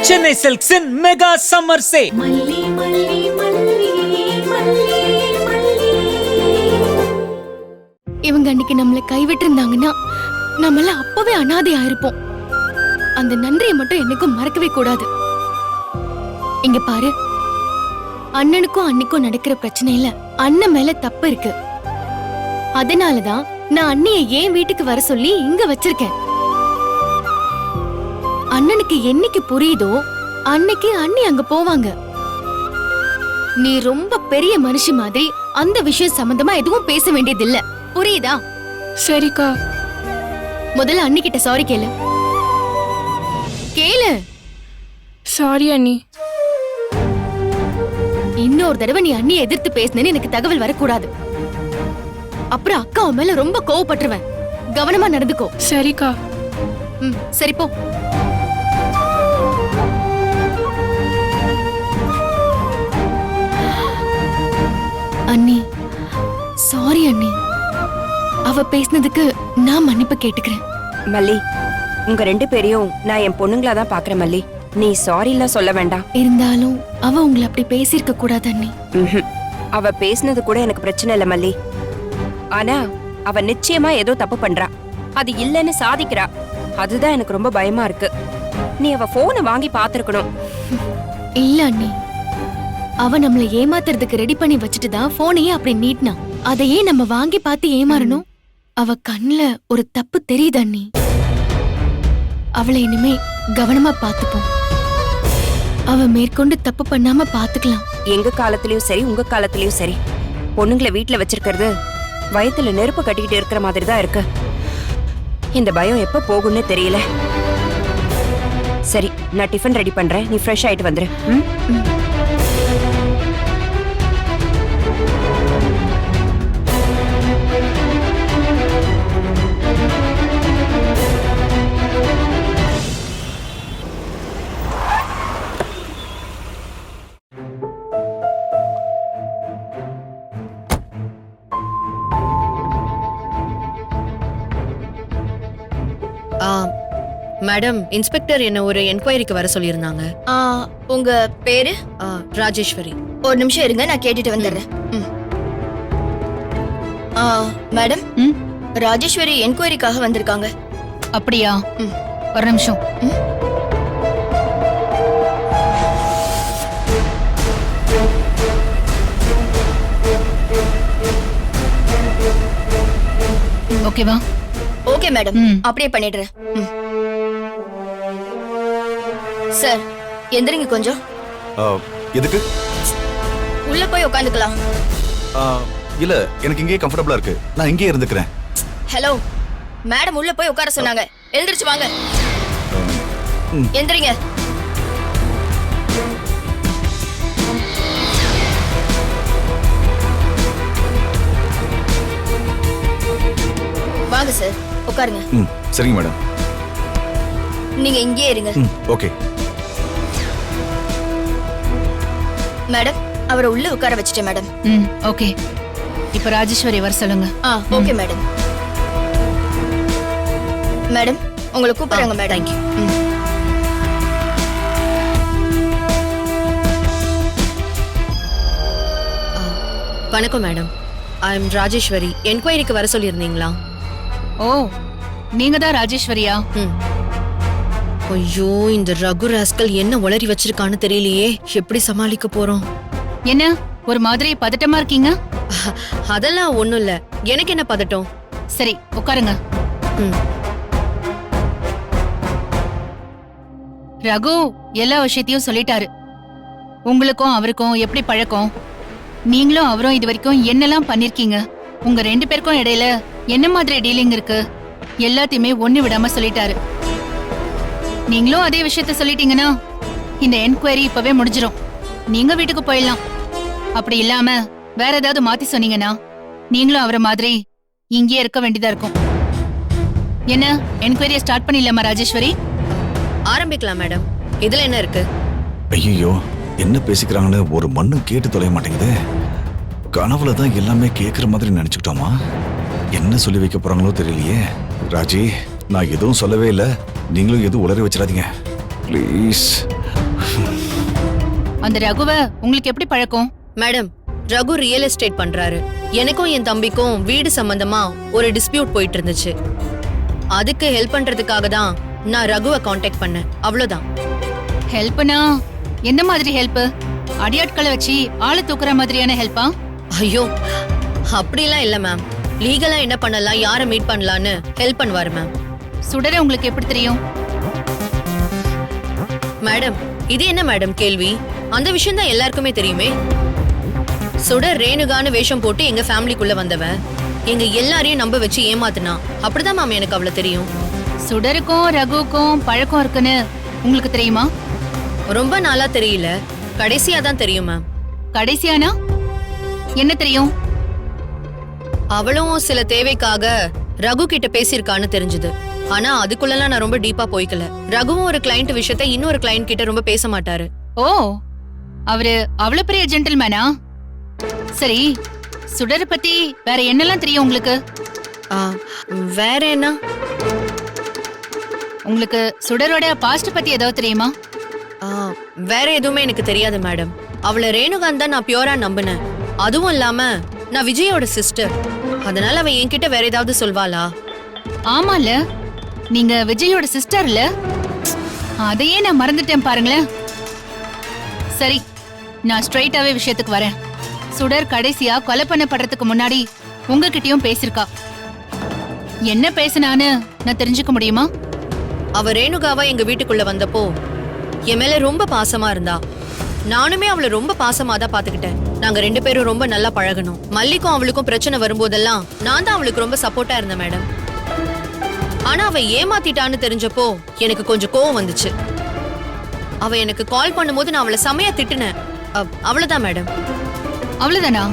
சென்னை சில்க்ஸின் mega summer sale. இவங்க அன்னைக்கு நம்மள கைவிட்டு இருந்தாங்கன்னா நம்மள அப்பவே அனாதை ஆயிருப்போம். அந்த நன்றியை மட்டும் என்னைக்கும் மறக்கவே கூடாது. இங்க பாரு, அண்ணனுக்கும் அன்னைக்கும் நடக்கிற பிரச்சனையில அண்ணன் மேல தப்பு இருக்கு. அதனாலதான் நான் அண்ணியை ஏன் வீட்டுக்கு வர சொல்லி இங்க வச்சிருக்கேன். அண்ணனுக்கு என்னைக்கு புரியுதோ அன்னைக்கு அண்ணி அங்க போவாங்க. நீ ரொம்ப பெரிய மனுஷி மாதிரி அந்த விஷயம் சம்பந்தமா எதுவும் பேச வேண்டியதில்ல, புரியுதா? சரிக்கா. முதல்ல அண்ணி கிட்ட சாரி கேளு. கேளு. சாரி அண்ணி. இன்னொரு தடவை நீ அண்ணியை எதிர்த்து பேசினேன்னு எனக்கு தகவல் வரக்கூடாது. அப்புறம் அக்கா உன் மேல ரொம்ப கோவப்பட்டுருவேன். கவனமா நடந்துக்கோ. சரிக்கா. சரி போ. அண்ணி, சாரி அண்ணி. அவ பேசினதுக்கு நான் மன்னிப்பு கேட்டுக்கிறேன். மல்லி, உங்க ரெண்டு பேரையும் நான் என் பொண்ணுங்களா தான் பாக்குறேன் மல்லி. நீ சாரி எல்லாம் சொல்ல வேண்டாம். இருந்தாலும் அவ உங்களை அப்படி பேசியிருக்க கூடாது அண்ணி. அவ பேசினது கூட எனக்கு பிரச்சனை இல்ல மல்லி. ஆனா அவ நிச்சயமா ஏதோ தப்பு பண்றா, அது இல்லன்னு சாதிக்கிறா. அதுதான் எனக்கு ரொம்ப பயமா இருக்கு. நீ அவ போனை வாங்கி பாத்துருக்கணும். இல்ல அண்ணி, அவ நம்மள ஏமாத்துறதுக்கு ரெடி பண்ணி வச்சுட்டு தான் போனையே அப்படி நீட்டினா. அதையே நம்ம வாங்கி பார்த்து ஏமாறணும். அவ கண்ணுல ஒரு தப்பு தெரியுது அண்ணி. அவளை இனிமே கவனமா பாத்துப்போம். அவ மேற்கொண்டு தப்பு பண்ணாம பாத்துக்கலாம். எங்க காலத்திலயும் சரி, உங்க காலத்திலயும் சரி, பொண்ணுங்களை வீட்டுல வச்சிருக்கிறது வயத்துல நெருப்பு கட்டிக்கிட்டு இருக்கிற மாதிரி தான் இருக்கு. இந்த பயம் எப்ப போகும்னு தெரியல. சரி, நான் டிஃபன் ரெடி பண்றேன், நீ ஃப்ரெஷ் ஆயிட்டு வந்துரு. மேடம், இன்ஸ்பெக்டர் என்ன ஒரு என்கொயரிக்கு வர சொல்லியிருந்தாங்க. உங்க பேரு? ராஜேஸ்வரி. ஒரு நிமிஷம் இருங்க, நான் கேட்டுட்டு வந்துடுறேன். மேடம், ராஜேஸ்வரி என்கொயரிக்காக வந்திருக்காங்க. அப்படியா? ஒரு நிமிஷம். ஓகேவா? ஓகே மேடம், அப்படியே பண்ணிடுறேன். சார், எந்திரிங்க கொஞ்சம். எதுக்கு? உள்ள போய் உட்காந்துக்கலாம். இல்ல, எனக்கு இங்கே கம்ஃபர்டபிளா இருக்கு, நான் இங்கே இருந்துக்கிறேன். ஹலோ மேடம், உள்ள போய் உட்கார சொன்னாங்க. எழுந்திருச்சு வாங்க. எந்திரிங்க. வாங்க சார், உட்காருங்க. சரிங்க மேடம். நீங்க இங்கே இருங்க. ஓகே மேடம், அவரை உள்ள உட்கார வச்சுட்டேன் மேடம். ஓகே. இப்ப ராஜேஸ்வரி வர சொல்லுங்க. Okay madam. மேடம், உங்களை கூப்பிடுறாங்க மேடம். தேங்க்யூ. வணக்கம் மேடம், ஐ எம் ராஜேஸ்வரி. என்கொயரிக்கு வர சொல்லியிருந்தீங்களா? ஓ, நீங்க தான் ராஜேஸ்வரியா? ஐயோ, இந்த ரகு ராஸ்கல் என்ன உளறி வச்சிருக்கான்னு தெரியலையே. எப்படி சமாளிக்க போறோம்? என்ன ஒரு மாதிரி பதட்டமா இருக்கீங்க? அதெல்லாம் ஒண்ணும் இல்ல. எனக்கு என்ன பதட்டம்? சரி, உட்காருங்க. ரகு எல்லா விஷயத்தையும் சொல்லிட்டாரு. உங்களுக்கும் அவருக்கும் எப்படி பழக்கம், நீங்களும் அவரும் இது வரைக்கும் என்னெல்லாம் பண்ணிருக்கீங்க, உங்க ரெண்டு பேருக்கும் இடையில என்ன மாதிரி டீலிங் இருக்கு, எல்லாத்தையுமே ஒண்ணு விடாம சொல்லிட்டாரு. நீங்களும் அதே விஷயத்த சொல்லிட்டீங்கன்னா இந்த என்கொயரி இப்பவே முடிஞ்சிரும். நீங்க வீட்டுக்கு போயிடலாம். அப்படி இல்லாம வேற ஏதாவது மாத்தி சொன்னீங்கன்னா நீங்களும் அவரை மாதிரி இங்கே இருக்க வேண்டியதா இருக்கும். என்ன, என்கொயரியை ஸ்டார்ட் பண்ணிடலாமா ராஜேஸ்வரி? ஆரம்பிக்கலாம் மேடம். இதுல என்ன இருக்கு? ஐயோ, என்ன பேசிக்கிறாங்கன்னு ஒரு மண்ணும் கேட்டு தொலைய மாட்டேங்குது. கனவுல தான் எல்லாமே கேட்குற மாதிரி நினைச்சுக்கிட்டோமா? என்ன சொல்லி வைக்க போறாங்களோ தெரியலையே. ராஜி, நான் எதுவும் சொல்லவே இல்லை, நீங்களும் எதுவும் உளறி வச்சிடாதீங்க ப்ளீஸ். அந்த ரகுவ உங்களுக்கு எப்படி பழக்கம்? மேடம், ரகு ரியல் எஸ்டேட் பண்றாரு. எனக்கும் என் தம்பிக்கும் வீடு சம்பந்தமா ஒரு டிஸ்பியூட் போயிட்டு இருந்துச்சு. அதுக்கு ஹெல்ப் பண்றதுக்காக தான் நான் ரகுவை காண்டாக்ட் பண்ணேன். அவ்வளவுதான். ஹெல்ப்னா என்ன மாதிரி ஹெல்ப்? அடியாட்களை வச்சு ஆளு தூக்குற மாதிரியான ஹெல்ப்பா? ஐயோ, அப்படிலாம் இல்ல மேம். லீகலா என்ன பண்ணலாம், யாரை மீட் பண்ணலான்னு ஹெல்ப் பண்ணுவாரு மேம். சுடரை உங்களுக்கு எப்படி தெரியும்? மேடம், இது என்ன மேடம் கேள்வி? அந்த விஷயம் தான் எல்லாருக்குமே தெரியுமே. சுடர் ரேணுகான்னு வேஷம் போட்டு எங்க ஃபேமிலிக்குள்ள வந்தவன். எங்க எல்லாரையும் நம்ப வச்சு ஏமாத்துனா. அப்படிதான் மேம் எனக்கு அவ்வளவு தெரியும். சுடருக்கும் ரகுவுக்கும் பழக்கம் இருக்குன்னு உங்களுக்கு தெரியுமா? ரொம்ப நாளா தெரியல, கடைசியா தான் தெரியும் மேம். கடைசியானா என்ன தெரியும்? அவளும் சில தேவைக்காக ரகு கிட்ட பேசியிருக்கான்னு தெரிஞ்சது. ஆனா அதுக்குள்ளலாம் நான் ரொம்ப டீப்பா போய்க்கல. ரகுவும் ஒரு கிளையண்ட் விஷயத்த இன்னொரு கிளையண்ட் கிட்ட ரொம்ப பேச மாட்டாரு. ஓ, அவரு அவ்வளவு பெரிய ஜென்டில்மேனா? சரி, சுடரை பத்தி வேற என்னெல்லாம் தெரியும் உங்களுக்கு? ஆ, வேற என்ன? உங்களுக்கு சுடரோட பாஸ்ட் பத்தி ஏதாவது தெரியுமா? ஆ, வேற எதுவுமே எனக்கு தெரியாது மேடம். அவளை ரேணுகான் தான் நான் பியூரா நம்பினேன். அதுவும் இல்லாம நான் விஜயோட சிஸ்டர். அதனால அவ என்கிட்ட வேற ஏதாவது சொல்வாளா? ஆமால, நீங்க விஜயோட சிஸ்டர் இல்ல? அதையே நான் மறந்துட்டேன் பாருங்களேன். சரி, நான் ஸ்ட்ரைட்டாவே விஷயத்துக்கு வரேன். சுடர் கடைசியா கொலை பண்ணப்படுறதுக்கு முன்னாடி உங்ககிட்டயும் பேசிருக்கா. என்ன பேசினான்னு நான் தெரிஞ்சுக்க முடியுமா? அவ ரேணுகாவா எங்க வீட்டுக்குள்ள வந்தப்போ என் மேல ரொம்ப பாசமா இருந்தா. நானுமே அவளை ரொம்ப பாசமா தான் பாத்துக்கிட்டேன். நாங்க 2 பேரும் ரொம்ப நல்லா பழகணும். மல்லிக்கும் அவளுக்கும் பிரச்சனை வரும்போதெல்லாம் நான் தான் அவளுக்கு ரொம்ப சப்போர்ட்டா இருந்தேன் மேடம். ஆனா அவ ஏமாத்திட்டான்னு தெரிஞ்சப்போ எனக்கு கொஞ்சம் கோவம் வந்துச்சு. அவ எனக்கு கால் பண்ணும்போது நான் அவளை செமையா திட்டுனேன். அவ்வளவுதான் மேடம். அவ்வளவுதானா?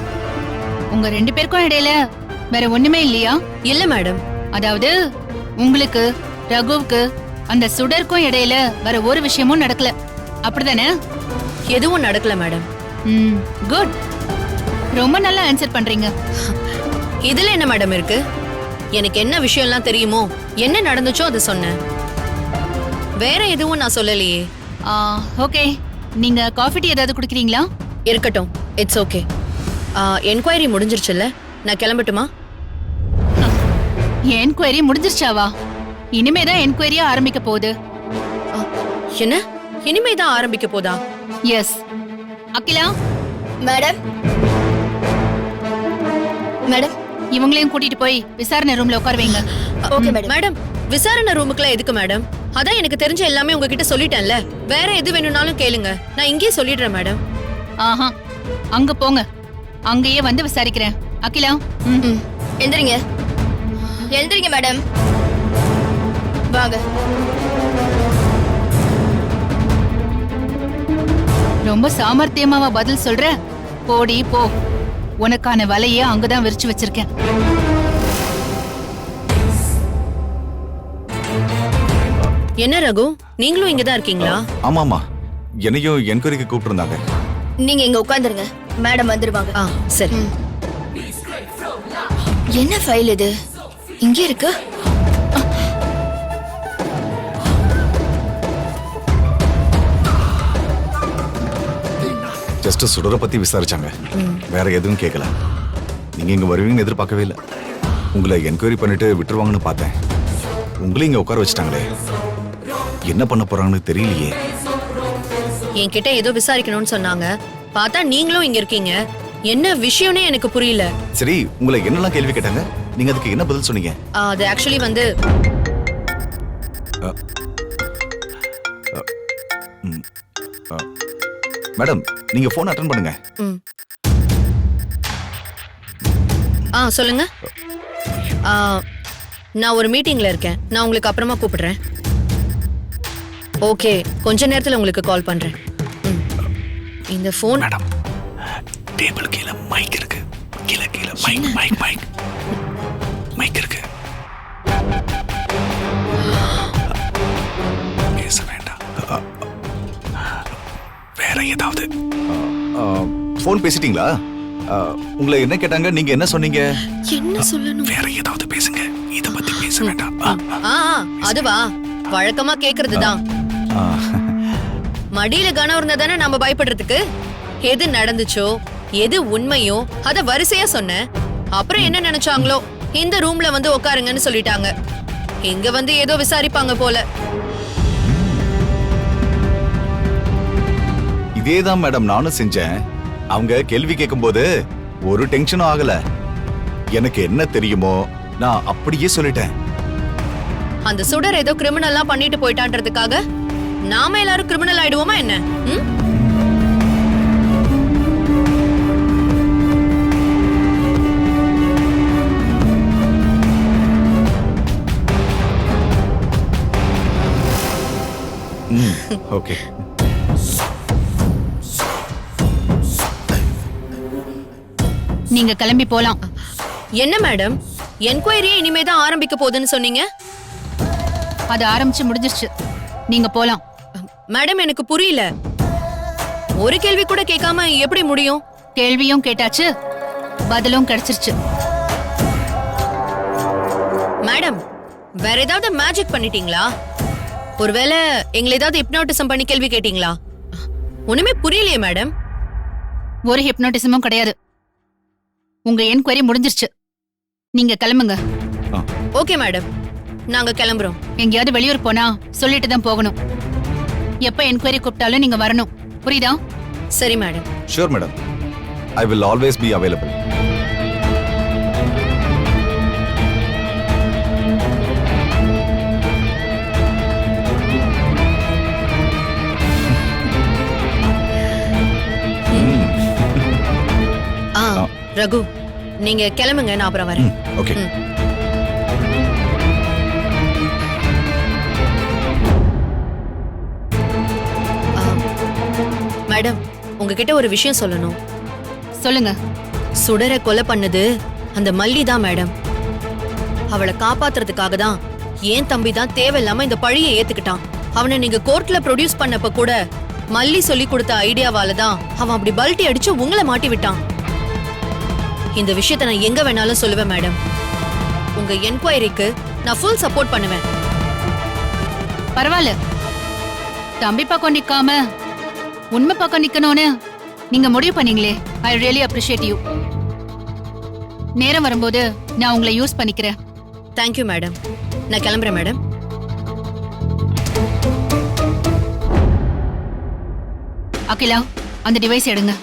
உங்க 2 பேருக்கும் இடையில வேற ஒண்ணுமே இல்லையா? இல்ல மேடம். அதாவது உங்களுக்கு ரகுவுக்கு அந்த சுடருக்கும் இடையில வேற ஒரு விஷயமும் நடக்கல, அப்படிதானே? எதுவும் நடக்கல மேடம். குட். ரொம்ப நல்லா ஆன்சர் பண்றீங்க. இதுல என்ன மேடம் இருக்கு? எனக்கு என்ன விஷயம்லாம் தெரியுமோ, என்ன நடந்துச்சோ அதை சொன்னேன். வேற எதுவும் நான் சொல்லலையே. ஓகே, நீங்க காஃபி டீ ஏதாவது குடிக்கிறீங்களா? இருக்கட்டும், இட்ஸ் ஓகே. என்கொயரி முடிஞ்சிருச்சுல்ல, நான் கிளம்பட்டுமா? என்கொயரி முடிஞ்சிருச்சாவா? இனிமேதான் என்கொயரியா ஆரம்பிக்க போகுது. என்ன, இனிமேதான் ஆரம்பிக்க போதா? எஸ். அகிலா மேடம், மேடம், இவங்களையும் கூட்டிட்டு போய் விசாரணை ரூம்ல உட்கார வைங்க. Okay madam. மேடம், விசாரணை ரூமுக்குலாம் எதுக்கு மேடம்? அதான் எனக்கு தெரிஞ்ச எல்லாமே உங்ககிட்ட சொல்லிட்டேன்ல. வேற எது வேணும்னாலும் கேளுங்க, நான் இங்கேயே சொல்லிடுறேன் மேடம். ஆஹா, அங்க போங்க, அங்கேயே வந்து விசாரிக்கிறேன். அகிலா, எந்திரிங்க, எந்திரிங்க மேடம், வாங்க. ரொம்ப சாமர்த்தியமாவா பதில் சொல்ற? போடி போ, உனக்கான வலைய அங்கதான் விரிச்சு வச்சிருக்கேன். என்ன ரகு, நீங்களும் இங்கதான் இருக்கீங்களா? ஆமாமா, என்னையும் என்கொயரிக்கு கூப்பிட்டுருந்தாங்க. நீங்க இங்க உட்கார்ந்துருங்க, மேடம் வந்துருவாங்க. சரி. என்ன ஃபைல் இது இங்க இருக்கு? ஜஸ்ட் சுடரை பத்தி விசாரிச்சாங்க, வேற எதுவும் கேட்கல. நீங்க இங்க வருவீங்கன்னு எதிர்பார்க்கவே இல்லை. உங்களை என்கொயரி பண்ணிட்டு விட்டுருவாங்கன்னு பார்த்தேன். உங்களையும் இங்க உட்கார வச்சுட்டாங்களே, என்ன பண்ண போறாங்கன்னு தெரியலையே. என்கிட்ட ஏதோ விசாரிக்கணும்னு சொன்னாங்க. பார்த்தா நீங்களும் இங்க இருக்கீங்க. என்ன விஷயம்னே எனக்கு புரியல. சரி, உங்களை என்னெல்லாம் கேள்வி கேட்டாங்க? நீங்க அதுக்கு என்ன பதில் சொன்னீங்க? அது ஆக்சுவலி வந்து மேடம், நீங்க போன் அட்டெண்ட் பண்ணுங்க. சொல்லுங்க. நான் ஒரு மீட்டிங்ல இருக்கேன், நான் உங்களுக்கு அப்புறமா கூப்பிடுறேன். ஓகே, கொஞ்ச நேரத்துல உங்களுக்கு கால் பண்றேன். இந்த போன் மேடம், டேபிள் கீழ மைக் இருக்கு. கீழ கீழ மைக் மைக் மைக் மைக் இருக்கு. பேச வேண்டாம். வேற ஏதாவது போன் பேசிட்டீங்களா? உங்களை என்ன கேட்டாங்க? நீங்க என்ன சொன்னீங்க? என்ன சொல்லணும்? வேற ஏதாவது பேசுங்க, இத பத்தி பேச வேண்டாம். அதுவா வழக்கமா கேக்குறதுதான். மடியில கனம் இருந்தா தானே நம்ம பயப்படுறதுக்கு. எது நடந்துச்சோ எது உண்மையோ அத வரிசையா சொன்னேன். அப்புறம் என்ன நினைச்சாங்களோ இந்த ரூம்ல வந்து உட்காருங்கன்னு சொல்லிட்டாங்க. இங்க வந்து ஏதோ விசாரிப்பாங்க போல. இதேதான் மேடம் நானும் செஞ்சேன். அவங்க கேள்வி கேட்கும்போது ஒரு டென்ஷனும் ஆகல. எனக்கு என்ன தெரியுமோ நான் அப்படியே சொல்லிட்டேன். அந்த சுடர் ஏதோ கிரிமினல்லாம் பண்ணிட்டு போயிட்டான்றதுக்காக நாம எல்லாரும் கிரிமினல் ஆயிடுவோமா என்ன? ம்? ஓகே. நீங்க கிளம்பி போலாம். என்ன மேடம், என்கொயரியே இனிமே தான் ஆரம்பிக்க போகுதுன்னு சொன்னீங்க. அது ஆரம்பிச்சு முடிஞ்சிருச்சு. நீங்க போலாம். மேடம் எனக்கு புரியல. ஒரு கேள்வி கூட கேட்காம எப்படி முடியும்? கேள்வியும் கேட்டாச்சு, பதிலும் கிடைச்சிருச்சு. மேடம், வேற ஏதாவது மேஜிக் பண்ணிட்டீங்களா? ஒருவேளை எங்களை ஏதாவது ஹிப்னாட்டிசம் பண்ணி கேள்வி கேட்டீங்களா? ஒண்ணுமே புரியலையே மேடம். ஒரு ஹிப்னோட்டிசமும் கிடையாது. உங்க என்கொயரி முடிஞ்சிருச்சு. நீங்க கிளம்புங்க. ஓகே மேடம், நாங்க கிளம்புறோம். எங்கேயாவது வெளியூர் போனா சொல்லிட்டு தான் போகணும். எப்ப என்கொயரி கூப்பிட்டாலும் நீங்க வரணும். புரியுதா? சரி madam. Sure madam. I will always be available. Raghu, நீங்க கிளம்புங்க, நான் அப்புறம் வரேன். ஓகே. மேடம், உங்ககிட்ட ஒரு விஷயம் சொல்லணும். சொல்லுங்க. சுடரை கொலை பண்ணது அந்த மல்லி தான் மேடம். அவளை காப்பாத்துறதுக்காக தான் ஏன் தம்பி தான் தேவையில்லாம இந்த பழியை ஏத்துக்கிட்டான். அவனை நீங்க கோர்ட்ல ப்ரொடியூஸ் பண்ணப்ப கூட மல்லி சொல்லி கொடுத்த ஐடியாவால தான் அவன் அப்படி பல்ட்டி அடிச்சு உங்களை மாட்டி விட்டான். இந்த விஷயத்தை நான் எங்க வேணாலும் சொல்லுவேன் மேடம். உங்க என்கொயரிக்கு நான் ஃபுல் சப்போர்ட் பண்ணுவேன். பரவாயில்ல. தம்பி பக்கம் நிக்காம உண்மை பக்கம் நிக்கணும்னு நீங்க முடிவு பண்ணீங்களே, ஐ ரியலி அப்ரிஷியேட் யூ. நேரம் வரும்போது நான் உங்களை யூஸ் பண்ணிக்கிறேன். Thank you madam. நான் கிளம்புறேன் மேடம். அகிலா, அந்த டிவைஸ் எடுங்க.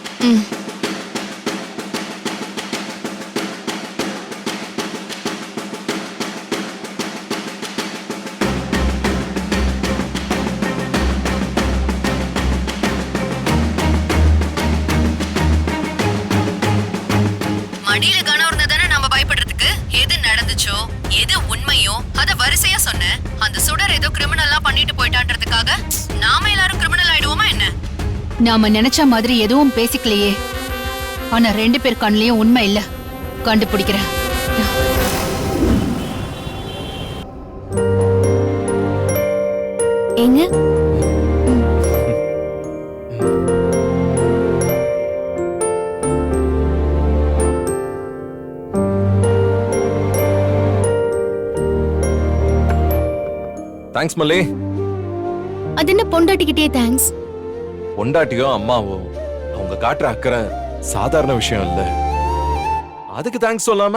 மடியில கனம் இருந்தா தானே நம்ம பயப்படுறதுக்கு. எது நடந்துச்சோ எது உண்மையோ அத வரிசையா சொன்னேன். அந்த சுடர் ஏதோ கிரிமினல்லாம் பண்ணிட்டு போயிட்டான்றதுக்காக நாம எல்லாரும் கிரிமினல் ஆயிடுவோமா என்ன? நாம நினைச்ச மாதிரி எதுவும் பேசிக்கலையே. ஆனா 2 பேர் கண்ணிலையும் உண்மை இல்ல. கண்டுபிடிக்கிறேன். ஏங்க, தேங்க்ஸ் மல்லி. அது என்ன பொண்டாட்டிக்கிட்டே தேங்க்ஸ்? பொண்டாட்டியோ அம்மாவோ அவங்க காட்டுற அக்கறை சாதாரண விஷயம் இல்ல. அதுக்கு தேங்க்ஸ் சொல்லாம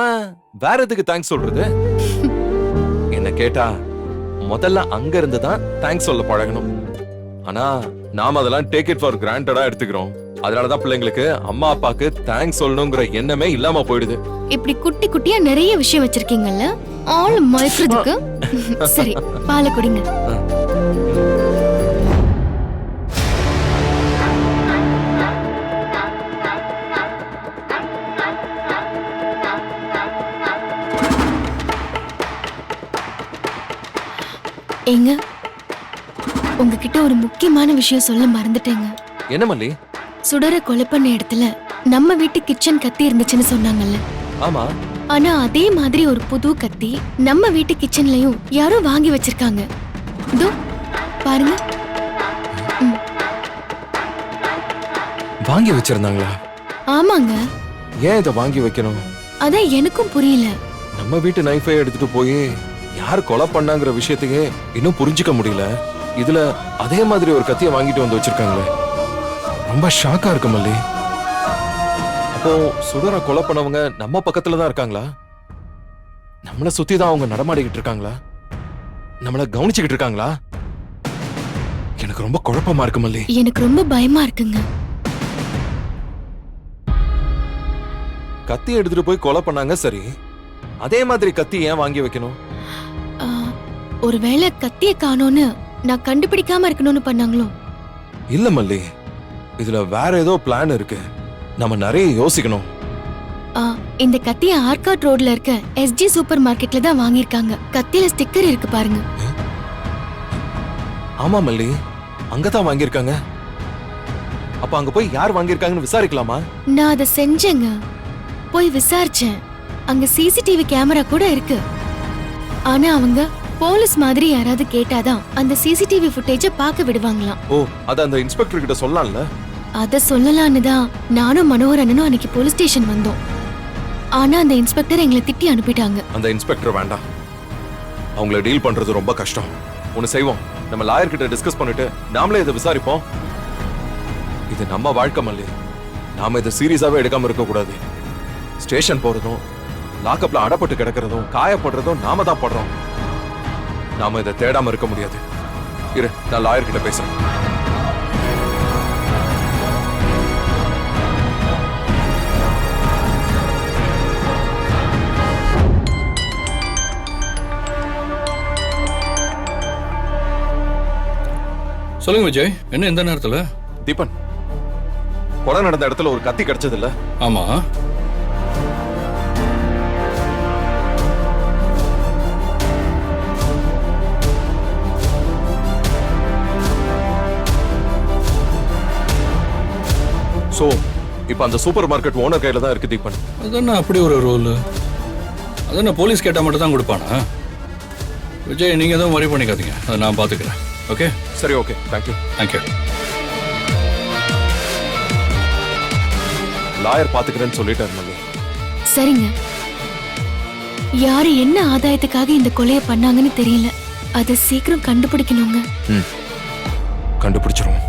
வேற எதுக்கு தேங்க்ஸ் சொல்றது? என்ன கேட்டா முதல்ல அங்க இருந்து தான் தேங்க்ஸ் சொல்ல பழகணும். ஆனா நாம அதெல்லாம் டேக் இட் ஃபார் கிராண்டடா எடுத்துக்கிறோம். அதனாலதான் பிள்ளைங்களுக்கு அம்மா அப்பாக்கு தேங்க்ஸ் சொல்லணுங்கிற எண்ணமே இல்லாம போயிடுது. இப்படி குட்டி குட்டியா நிறைய விஷயம் வச்சிருக்கீங்கல்ல, ஆள் மயக்கிறதுக்கு. சரி, பாலை குடிங்க. ஏங்க, உங்ககிட்ட ஒரு முக்கியமான விஷயம் சொல்ல மறந்துட்டேங்க. என்ன மல்லி? சுடரை கொலை பண்ண இடத்துல நம்ம வீட்டு கிச்சன் கத்தி இருந்துச்சுன்னு சொன்னாங்கல்ல. ஆமா. ஆனா அதே மாதிரி ஒரு புது கத்தி நம்ம வீட்டு கிச்சன்லயும் யாரோ வாங்கி வச்சிருக்காங்க. இதோ பாருங்க. வாங்கி வச்சிருந்தாங்களா? ஆமாங்க. ஏன் இதை வாங்கி வைக்கணும்? அதான் எனக்கும் புரியல. நம்ம வீட்டு நைஃபை எடுத்துட்டு போய் யார் கொலை பண்ணாங்கிற விஷயத்தையே இன்னும் புரிஞ்சுக்க முடியல. இதுல அதே மாதிரி ஒரு கத்தியை வாங்கிட்டு வந்து வச்சிருக்காங்களே, ரொம்ப ஷாக்கா இருக்கு மல்லி. அப்போ சுடரை கொலை பண்ணவங்க நம்ம பக்கத்துல தான் இருக்காங்களா? நம்மள சுத்தி தான் அவங்க நடமாடிக்கிட்டு இருக்காங்களா? நம்மள கவனிச்சுக்கிட்டு இருக்காங்களா? எனக்கு ரொம்ப குழப்பமா இருக்கு மல்லி. எனக்கு ரொம்ப பயமா இருக்குங்க. கத்தி எடுத்துட்டு போய் கொலை பண்ணாங்க சரி, அதே மாதிரி கத்தி ஏன் வாங்கி வைக்கணும்? ஆ, ஒருவேளை கத்திய காணோன்னு நான் கண்டுபிடிக்காம இருக்கணும்னு பண்ணாங்களோ? இல்ல மல்லி, இதுல வேற ஏதோ பிளான் இருக்கு. நம்ம நிறைய யோசிக்கணும். ஆ, இந்த கத்திய ஆர்காட் ரோட்ல இருக்க எஸ்ஜி சூப்பர் மார்க்கெட்ல தான் வாங்கியிருக்காங்க. கத்தியில ஸ்டிக்கர் இருக்கு பாருங்க. ஆமா மல்லி, அங்கதான் வாங்கியிருக்காங்க. அப்ப அங்க போய் யார் வாங்கியிருக்காங்கன்னு விசாரிக்கலாமா? நான் அதை செஞ்சேங்க. போய் விசாரிச்சேன். அங்க சிசிடிவி கேமரா கூட இருக்கு. ஆனா அவங்க போலீஸ் மாதிரி யாராவது கேட்டாதான் அந்த சிசிடிவி ஃபுட்டேஜ பார்க்க விடுவாங்களாம். ஓ, அத அந்த இன்ஸ்பெக்டர் கிட்ட சொல்லலாம்ல? அத சொல்லலான்னு தான் நானும் மனோகர் அண்ணனும் அன்னைக்கு போலீஸ் ஸ்டேஷன் வந்தோம். ஆனா அந்த இன்ஸ்பெக்டர் எங்களை திட்டி அனுப்பிட்டாங்க. அந்த இன்ஸ்பெக்டர் வேண்டாம். அவங்கள டீல் பண்றது ரொம்ப கஷ்டம். ஒன்னு செய்வோம், நம்ம லாயர் கிட்ட டிஸ்கஸ் பண்ணிட்டு நாமளே இதை விசாரிப்போம். இது நம்ம வாழ்க்கை மல்லி, நாம இதை சீரியஸாவே எடுக்காம இருக்க கூடாது. ஸ்டேஷன் போறதும் லாக்அப்ல அடப்பட்டு கிடக்கிறதும் காயப்படுறதும் நாம தான் படுறோம். நாம இதை தேடாம இருக்க முடியாது. இரு, நான் லாயர் கிட்ட பேசுறேன். சொல்லுங்க விஜய், என்ன இந்த நேரத்துல? தீபன், கொலை நடந்த இடத்துல ஒரு கத்தி கிடைச்சது இல்ல? ஆமா. சோ இப்ப அந்த சூப்பர் மார்க்கெட் ஓனர் கையில தான் இருக்கு தீபன். அதென்ன அப்படி ஒரு ரோல்? அதென்ன போலீஸ் கேட்டா மட்டும் தான் கொடுப்பானா? விஜய், நீங்க எதுவும் worry பண்ணிக்காதீங்க, அதை நான் பாத்துக்கிறேன். ஓகே? சரி, ஓகே, தேங்க்யூ. தேங்க்யூ. லாயர் பாத்துக்கிறேன்னு சொல்லிட்டாரு மல்லி. சரிங்க. யாரு என்ன ஆதாயத்துக்காக இந்த கொலைய பண்ணாங்கன்னு தெரியல. அத சீக்கிரம் கண்டுபிடிக்கணுங்க. கண்டுபிடிச்சிரும்.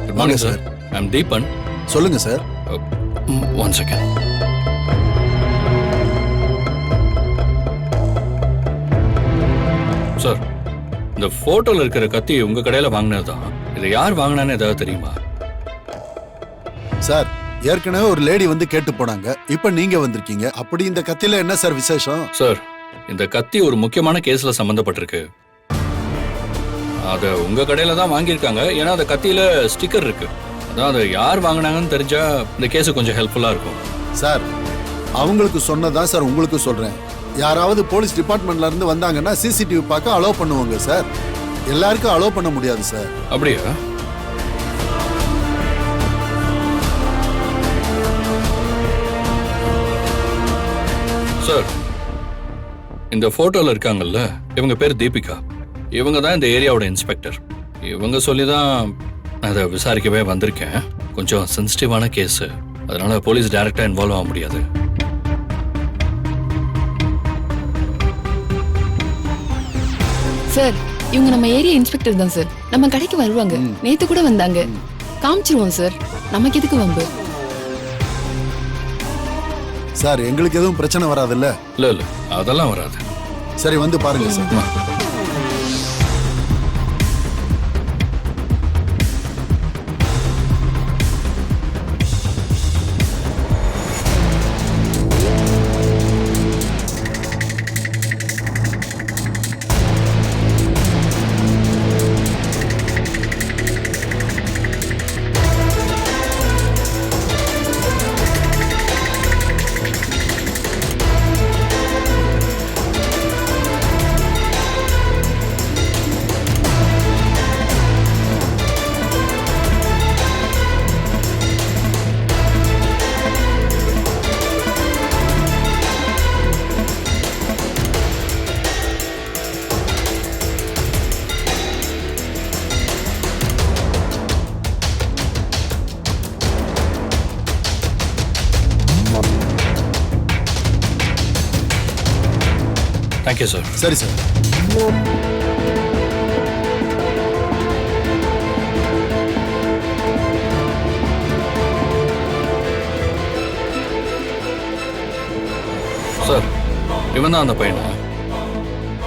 Good morning sir. I am Deepan. சொல்லுங்க சார். One second. சார், இந்த போட்டோல இருக்கிற கத்தி உங்க கடையில வாங்கினதுதான். இதை யார் வாங்கினான்னு ஏதாவது தெரியுமா? சார், ஏற்கனவே ஒரு லேடி வந்து கேட்டு போனாங்க. இப்ப நீங்க வந்திருக்கீங்க. அப்படி இந்த கத்தியில என்ன சார் விசேஷம்? சார், இந்த கத்தி ஒரு முக்கியமான கேஸ்ல சம்பந்தப்பட்டிருக்கு. அத உங்க கடையில தான் வாங்கியிருக்காங்க. ஏன்னா அந்த கத்தியில ஸ்டிக்கர் இருக்கு. அதான் அதை யார் வாங்கினாங்கன்னு தெரிஞ்சா இந்த கேஸ் கொஞ்சம் ஹெல்ப்ஃபுல்லா இருக்கும். சார், அவங்களுக்கு சொன்னதான் சார் உங்களுக்கு சொல்றேன். யாராவது போலீஸ் டிபார்ட்மெண்ட்ல இருந்து வந்தாங்கன்னா சிசிடிவி பார்க்க அலோவ் பண்ணுவாங்க சார். எல்லாருக்கும் அலோவ் பண்ண முடியாது சார். அப்படியா? சார், இந்த போட்டோல இருக்காங்கல்ல, இவங்க பேர் தீபிகா. இவங்க தான் இந்த ஏரியாவோட இன்ஸ்பெக்டர். இவங்க சொல்லி தான் அதை விசாரிக்கவே வந்திருக்கேன். கொஞ்சம் சென்சிட்டிவான கேஸ், அதனால போலீஸ் டைரக்டா இன்வால்வ் ஆக முடியாது. சார், இவங்க நம்ம ஏரியா இன்ஸ்பெக்டர் தான் சார். நம்ம கடைக்கு வருவாங்க. நேத்து கூட வந்தாங்க. காமிச்சிருவோம் சார். நமக்கு எதுக்கு வம்பு? சார், எங்களுக்கு எதுவும் பிரச்சனை வராதுல்ல? இல்ல இல்ல, அதெல்லாம் வராது. சரி, வந்து பாருங்க சார். Thank you sir. சரி சார். சார் இவன் தான் அந்த பையனா?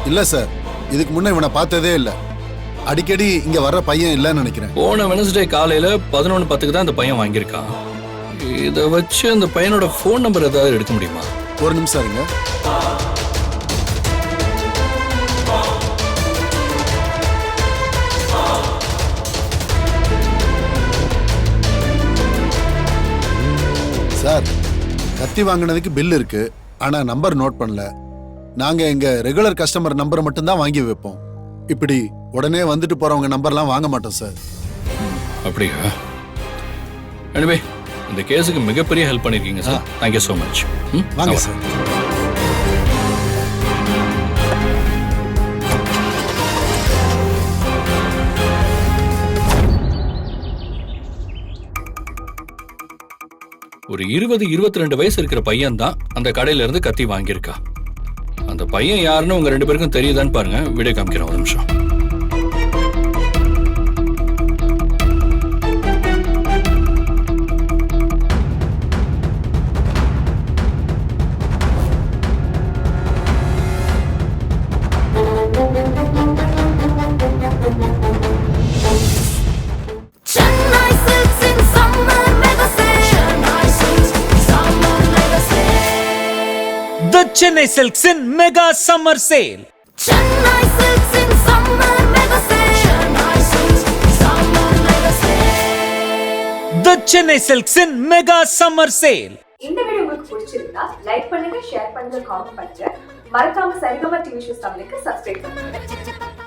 இல்ல சார், இதுக்கு முன்ன இவனை பார்த்ததே இல்ல. அடிக்கடி இங்க வர்ற பையன் இல்லைன்னு நினைக்கிறேன். போன வெனஸ்டே காலையில 11:10 தான் அந்த பையன் வாங்கியிருக்கான். இதை வச்சு அந்த பையனோட ஃபோன் நம்பர் ஏதாவது எடுக்க முடியுமா? ஒரு நிமிஷம் இருங்க. சார், கத்தி வாங்கினதுக்கு பில் இருக்கு, ஆனா நம்பர் நோட் பண்ணல. நாங்க எங்க ரெகுலர் கஸ்டமர் நம்பரை மட்டும் தான் வாங்கி வைப்போம். இப்படி உடனே வந்துட்டு போறவங்க நம்பர்லாம் வாங்க மாட்டோம் சார். அப்படியா? எனிவே இந்த கேஸுக்கு மிகப்பெரிய ஹெல்ப் பண்ணிருக்கீங்க சார். Thank you so much. வாங்க சார். ஒரு 20-22 வயசு இருக்கிற பையன் தான் அந்த கடையில இருந்து கத்தி வாங்கியிருக்கா. அந்த பையன் யாருன்னு உங்க 2 பேருக்கும் தெரியுதான்னு பாருங்க. வீடியோ காமிக்கிறேன், ஒரு நிமிஷம். The Chennai Silks in Mega Summer Sale. The Chennai Silks in Mega Summer Sale. இந்த வீடியோ உங்களுக்கு பிடிச்சிருந்தா லைக் பண்ணுங்க, ஷேர் பண்ணுங்க, காமெண்ட் பண்ணுங்க. மறக்காம சரிகமா டிவி ஷோஸ் தமிழுக்கு சப்ஸ்கிரைப் பண்ணுங்க.